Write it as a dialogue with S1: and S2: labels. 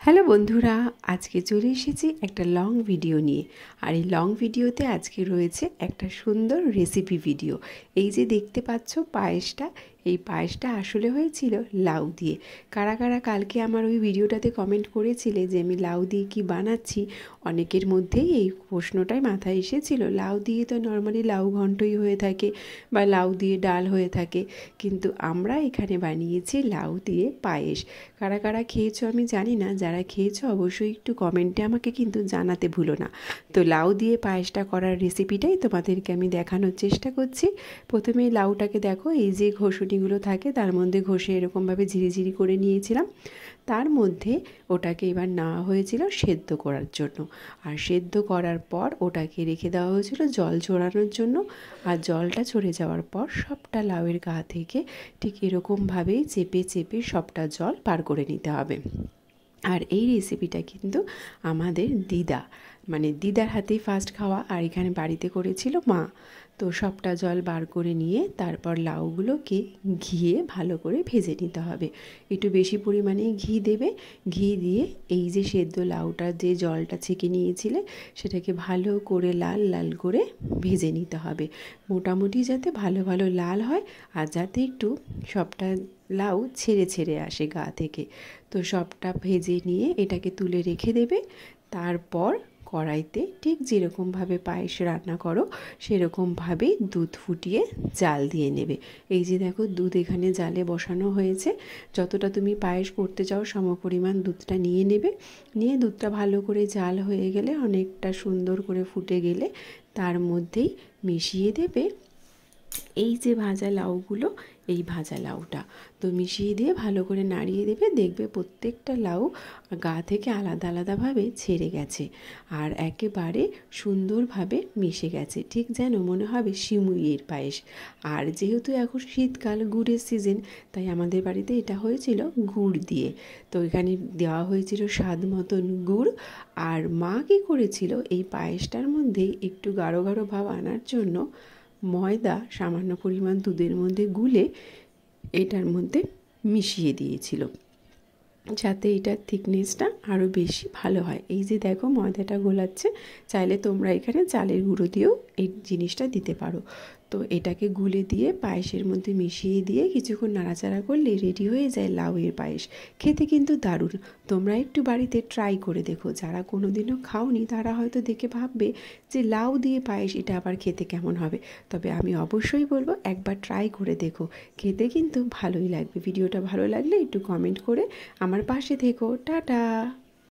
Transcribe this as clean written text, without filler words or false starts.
S1: Hello বন্ধুরা, আজকে চলে এসেছি একটা লং ভিডিও নিয়ে। আর এই লং ভিডিওতে আজকে রয়েছে একটা সুন্দর রেসিপি ভিডিও। এই যে দেখতে পাচ্ছ পায়েসটা, এই পায়েসটা আসলে হয়েছিল লাউ দিয়ে। কারা কারা কালকে আমার ওই ভিডিওটাতে কমেন্ট করেছিলে যে আমি লাউ দিয়ে কি বানাচ্ছি, অনেকের মধ্যেই এই প্রশ্নটাই মাথায় এসেছিল। লাউ দিয়ে তো নর্মালি লাউ ঘন্টই হয়ে থাকে বা লাউ দিয়ে ডাল হয়ে থাকে, কিন্তু আমরা এখানে বানিয়েছি লাউ দিয়ে পায়েস। কারা কারা খেয়েছো আমি জানি না, যারা খেয়েছো অবশ্যই একটু কমেন্টে আমাকে কিন্তু জানাতে ভুলো না। তো লাউ দিয়ে পায়েসটা করার রেসিপিটাই তোমাদেরকে আমি দেখানোর চেষ্টা করছি। প্রথমে লাউটাকে দেখো, এই যে ঘষুনিগুলো থাকে তার মধ্যে ঘষে এরকমভাবে ঝিরিঝিরি করে নিয়েছিলাম। তার মধ্যে ওটাকে এবার নেওয়া হয়েছিল সেদ্ধ করার জন্য। আর সেদ্ধ করার পর ওটাকে রেখে দেওয়া হয়েছিল জল ঝরানোর জন্য। আর জলটা ঝরে যাওয়ার পর সবটা লাউয়ের গা থেকে ঠিক এরকমভাবেই চেপে চেপে সবটা জল বার করে নিতে হবে। আর এই রেসিপিটা কিন্তু আমাদের দিদার হাতেই ফার্স্ট খাওয়া, আর এখানে বাড়িতে করেছিল মা। তো সবটা জল বার করে নিয়ে তারপর লাউগুলোকে ঘিয়ে ভালো করে ভেজে নিতে হবে। একটু বেশি পরিমাণে ঘি দেবে। ঘি দিয়ে এই যে সেদ্ধ লাউটার যে জলটা ছেঁকে নিয়েছিলে সেটাকে ভালো করে লাল লাল করে ভেজে নিতে হবে। মোটামুটি যাতে ভালো ভালো লাল হয়, আর যাতে একটু সবটা লাউ ছেড়ে ছেড়ে আসে গা থেকে। তো সবটা ভেজে নিয়ে এটাকে তুলে রেখে দেবে। তারপর কড়াইতে ঠিক যেরকমভাবে পায়েস রান্না করো সেরকমভাবেই দুধ ফুটিয়ে জাল দিয়ে নেবে। এই যে দেখো, দুধ এখানে জালে বসানো হয়েছে। যতটা তুমি পায়েস করতে চাও সমপরিমাণ দুধটা নিয়ে নেবে। নিয়ে দুধটা ভালো করে জাল হয়ে গেলে, অনেকটা সুন্দর করে ফুটে গেলে তার মধ্যেই মিশিয়ে দেবে এই যে ভাজা লাউগুলো, এই ভাজা লাউটা তো মিশিয়ে দিয়ে ভালো করে নাড়িয়ে দেবে। দেখবে প্রত্যেকটা লাউ গা থেকে আলাদা আলাদাভাবে ছেড়ে গেছে আর একেবারে সুন্দরভাবে মিশে গেছে, ঠিক যেন মনে হবে সিমুইয়ের পায়েস। আর যেহেতু এখন শীতকাল, গুড়ের সিজন, তাই আমাদের বাড়িতে এটা হয়েছিল গুড় দিয়ে। তো এখানে দেওয়া হয়েছিল স্বাদ মতন গুড়। আর মা কী করেছিল, এই পায়েসটার মধ্যেই একটু গাঢ় গাঢ় ভাব আনার জন্য ময়দা সামান্য পরিমাণ দুধের মধ্যে গুলে এটার মধ্যে মিশিয়ে দিয়েছিল, যাতে এটার থিকনেসটা আরও বেশি ভালো হয়। এই যে দেখো ময়দাটা গোলাচ্ছে, চাইলে তোমরা এখানে চালের গুঁড়ো দিয়েও এই জিনিসটা দিতে পারো। তো এটাকে গুলে দিয়ে পায়েসের মধ্যে মিশিয়ে দিয়ে কিছুক্ষণ নাড়াচাড়া করলে রেডি হয়ে যায় লাউয়ের পায়েস। খেতে কিন্তু দারুণ। তোমরা একটু বাড়িতে ট্রাই করে দেখো। যারা কোনো দিনও খাওনি তারা হয়তো দেখে ভাববে যে লাউ দিয়ে পায়েস, এটা আবার খেতে কেমন হবে। তবে আমি অবশ্যই বলবো একবার ট্রাই করে দেখো, খেতে কিন্তু ভালোই লাগবে। ভিডিওটা ভালো লাগলে একটু কমেন্ট করে আমার পাশে থেকো। টাটা।